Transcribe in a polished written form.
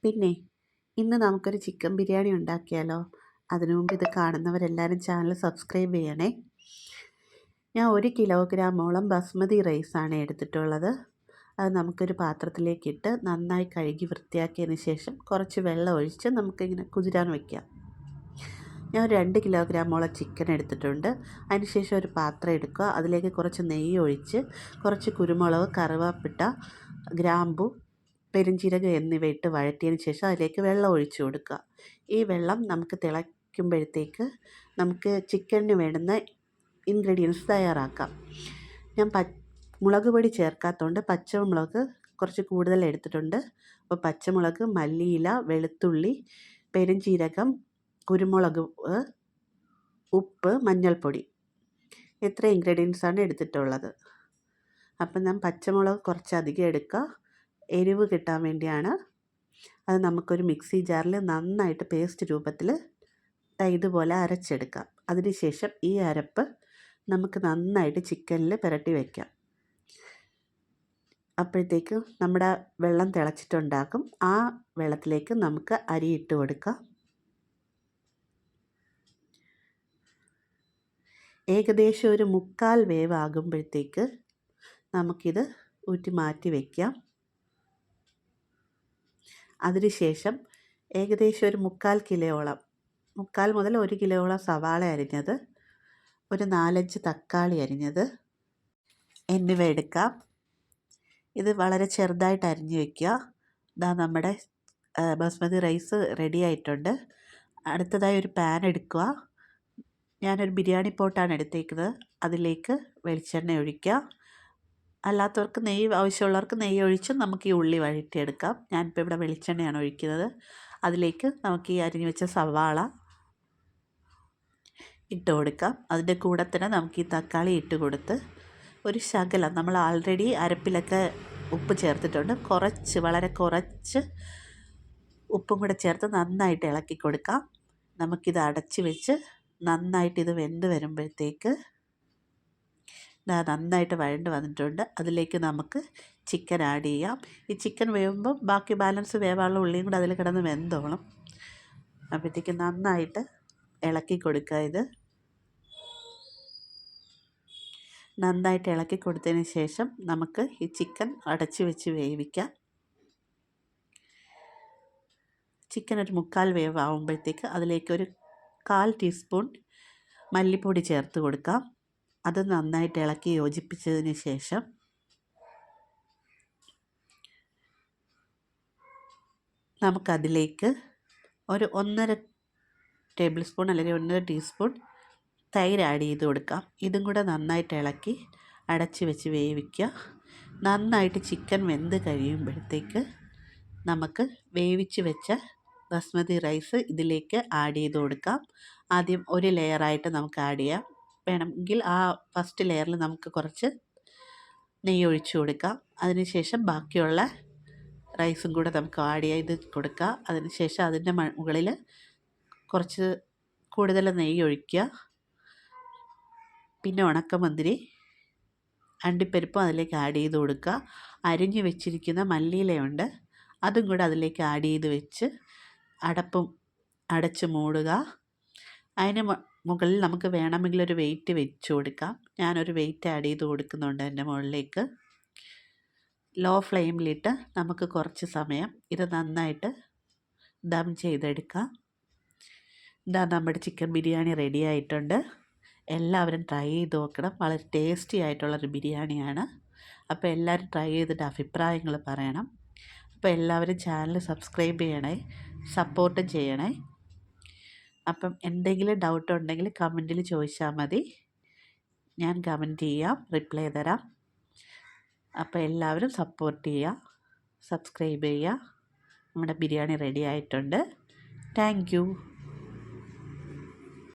പിന്നെ ഇന്ന് നമുക്കൊരു ചിക്കൻ ബിരിയാണി ഉണ്ടാക്കിയാലോ? അതിനു മുമ്പ് ഇത് കാണുന്നവരെല്ലാവരും ചാനൽ സബ്സ്ക്രൈബ് ചെയ്യണേ. ഞാൻ 1 കിലോഗ്രാമോളം ബസ്മതി റൈസാണ് എടുത്തിട്ടുള്ളത്. അത് നമുക്കൊരു പാത്രത്തിലേക്കിട്ട് നന്നായി കഴുകി വൃത്തിയാക്കിയതിന് ശേഷം കുറച്ച് വെള്ളം ഒഴിച്ച് നമുക്കിങ്ങനെ കുതിരാൻ വയ്ക്കാം. ഞാൻ 2 കിലോഗ്രാമോളം ചിക്കൻ എടുത്തിട്ടുണ്ട്. അതിനുശേഷം ഒരു പാത്രം എടുക്കുക. അതിലേക്ക് കുറച്ച് നെയ്യ് ഒഴിച്ച് കുറച്ച് കുരുമുളക്, കറുവാപ്പട്ട, ഗ്രാമ്പു, പെരുംജീരകം എന്നിവ ഇട്ട് വഴറ്റിയതിന് ശേഷം അതിലേക്ക് വെള്ളം ഒഴിച്ചു കൊടുക്കുക. ഈ വെള്ളം നമുക്ക് തിളയ്ക്കുമ്പോഴത്തേക്ക് നമുക്ക് ചിക്കനിന് വേണ്ടുന്ന ഇൻഗ്രീഡിയൻസ് തയ്യാറാക്കാം. ഞാൻ മുളക് പൊടി ചേർക്കാത്തതുകൊണ്ട് പച്ചമുളക് കുറച്ച് കൂടുതൽ എടുത്തിട്ടുണ്ട്. അപ്പോൾ പച്ചമുളക്, മല്ലിയില, വെളുത്തുള്ളി, പെരുംജീരകം, കുരുമുളക്, ഉപ്പ്, മഞ്ഞൾപ്പൊടി, ഇത്ര ഇൻഗ്രീഡിയൻസാണ് എടുത്തിട്ടുള്ളത്. അപ്പം ഞാൻ പച്ചമുളക് കുറച്ചധികം എടുക്കുക, എരിവ് കിട്ടാൻ വേണ്ടിയാണ്. അത് നമുക്കൊരു മിക്സി ജാറിൽ നന്നായിട്ട് പേസ്റ്റ് രൂപത്തിൽ ഇതുപോലെ അരച്ചെടുക്കാം. അതിനുശേഷം ഈ അരപ്പ് നമുക്ക് നന്നായിട്ട് ചിക്കനിൽ പുരട്ടി വയ്ക്കാം. അപ്പോഴത്തേക്കും നമ്മുടെ വെള്ളം തിളച്ചിട്ടുണ്ടാകും. ആ വെള്ളത്തിലേക്ക് നമുക്ക് അരി ഇട്ട് കൊടുക്കാം. ഏകദേശം ഒരു 1/4 വേവാകുമ്പോഴത്തേക്ക് നമുക്കിത് ഊറ്റി മാറ്റി വയ്ക്കാം. അതിനുശേഷം ഏകദേശം ഒരു 1/4 കിലോയോളം, 1/4 മുതൽ 1 കിലോയോളം സവാള അരിഞ്ഞത്, ഒരു 4-5 തക്കാളി അരിഞ്ഞത് എന്നിവ എടുക്കാം. ഇത് വളരെ ചെറുതായിട്ട് അരിഞ്ഞ് വയ്ക്കുക. ഇതാ നമ്മുടെ ബസ്മതി റൈസ് റെഡി ആയിട്ടുണ്ട്. അടുത്തതായി ഒരു പാൻ എടുക്കുക. ഞാനൊരു ബിരിയാണി പോട്ടാണ് എടുത്തേക്കുന്നത്. അതിലേക്ക് വെളിച്ചെണ്ണ ഒഴിക്കുക. അല്ലാത്തവർക്ക് നെയ്യ് ആവശ്യമുള്ളവർക്ക് നെയ്യ് ഒഴിച്ച് നമുക്ക് ഈ ഉള്ളി വഴറ്റിയെടുക്കാം. ഞാനിപ്പോൾ ഇവിടെ വെളിച്ചെണ്ണയാണ് ഒഴിക്കുന്നത്. അതിലേക്ക് നമുക്ക് ഈ അരിഞ്ഞു വെച്ച സവാള ഇട്ട് കൊടുക്കാം. അതിൻ്റെ കൂടെ തന്നെ നമുക്ക് ഈ തക്കാളി ഇട്ട് കൊടുത്ത് ഒരു ശകലം, നമ്മൾ ആൾറെഡി അരപ്പിലൊക്കെ ഉപ്പ് ചേർത്തിട്ടുണ്ട്, വളരെ കുറച്ച് ഉപ്പും കൂടെ ചേർത്ത് നന്നായിട്ട് ഇളക്കി കൊടുക്കാം. നമുക്കിത് അടച്ച് വെച്ച് നന്നായിട്ട് ഇത് വെന്ത് വരുമ്പോഴത്തേക്ക് നന്നായിട്ട് വഴണ്ട് വന്നിട്ടുണ്ട്. അതിലേക്ക് നമുക്ക് ചിക്കൻ ആഡ് ചെയ്യാം. ഈ ചിക്കൻ വേവുമ്പോൾ ബാക്കി ബാലൻസ് വേവാനുള്ള ഉള്ളിയും കൂടെ അതിൽ കിടന്ന് വെന്തോളും. അപ്പോഴത്തേക്ക് നന്നായിട്ട് ഇളക്കി കൊടുക്കുക. ഇത് നന്നായിട്ട് ഇളക്കി കൊടുത്തതിന് ശേഷം നമുക്ക് ഈ ചിക്കൻ അടച്ച് വെച്ച് വേവിക്കാം. ചിക്കൻ ഒരു 1/4 വേവ് ആകുമ്പോഴത്തേക്ക് അതിലേക്ക് ഒരു 1/4 ടീസ്പൂൺ മല്ലിപ്പൊടി ചേർത്ത് കൊടുക്കാം. അത് നന്നായിട്ട് ഇളക്കി യോജിപ്പിച്ചതിന് ശേഷം നമുക്കതിലേക്ക് ഒരു 1.5 ടേബിൾ സ്പൂൺ അല്ലെങ്കിൽ 1.5 ടീസ്പൂൺ തൈര് ആഡ് ചെയ്ത് കൊടുക്കാം. ഇതും കൂടെ നന്നായിട്ട് ഇളക്കി അടച്ച് വെച്ച് വേവിക്കുക. നന്നായിട്ട് ചിക്കൻ വെന്ത് കഴിയുമ്പോഴത്തേക്ക് നമുക്ക് വേവിച്ച് വെച്ച ബസ്മതി റൈസ് ഇതിലേക്ക് ആഡ് ചെയ്ത് കൊടുക്കാം. ആദ്യം ഒരു ലെയറായിട്ട് നമുക്ക് ആഡ് ചെയ്യാം. വേണമെങ്കിൽ ആ ഫസ്റ്റ് ലെയറിൽ നമുക്ക് കുറച്ച് നെയ്യ് ഒഴിച്ച് കൊടുക്കാം. അതിനുശേഷം ബാക്കിയുള്ള റൈസും കൂടെ നമുക്ക് ആഡ് ചെയ്ത് കൊടുക്കുക. അതിനുശേഷം അതിൻ്റെ മുകളിൽ കുറച്ച് കൂടുതൽ നെയ്യ് ഒഴിക്കുക. പിന്നെ ഉണക്കമുന്തിരി, അണ്ടിപ്പരിപ്പും അതിലേക്ക് ആഡ് ചെയ്ത് കൊടുക്കുക. അരിഞ്ഞു വെച്ചിരിക്കുന്ന മല്ലിയിലയുണ്ട്, അതും കൂടെ അതിലേക്ക് ആഡ് ചെയ്ത് വെച്ച് അടച്ച് മൂടുക. അതിന് മുകളിൽ നമുക്ക് വേണമെങ്കിൽ ഒരു വെയിറ്റ് വെച്ച് കൊടുക്കാം. ഞാനൊരു വെയിറ്റ് ആഡ് ചെയ്ത് കൊടുക്കുന്നുണ്ട് അതിൻ്റെ മുകളിലേക്ക്. ലോ ഫ്ലെയിമിലിട്ട് നമുക്ക് കുറച്ച് സമയം ഇത് നന്നായിട്ട് ദം ചെയ്തെടുക്കാം. ഇതാ നമ്മുടെ ചിക്കൻ ബിരിയാണി റെഡി ആയിട്ടുണ്ട്. എല്ലാവരും ട്രൈ ചെയ്ത് നോക്കണം. വളരെ ടേസ്റ്റി ആയിട്ടുള്ളൊരു ബിരിയാണിയാണ്. അപ്പോൾ എല്ലാവരും ട്രൈ ചെയ്തിട്ട് അഭിപ്രായങ്ങൾ പറയണം. അപ്പോൾ എല്ലാവരും ചാനൽ സബ്സ്ക്രൈബ് ചെയ്യണേ, സപ്പോർട്ടും ചെയ്യണേ. അപ്പം എന്തെങ്കിലും ഡൗട്ട് ഉണ്ടെങ്കിൽ കമൻറ്റിൽ ചോദിച്ചാൽ മതി, ഞാൻ കമൻറ്റ് ചെയ്യാം, റിപ്ലൈ തരാം. അപ്പോൾ എല്ലാവരും സപ്പോർട്ട് ചെയ്യുക, സബ്സ്ക്രൈബ് ചെയ്യുക. നമ്മുടെ ബിരിയാണി റെഡി ആയിട്ടുണ്ട്. Thank you.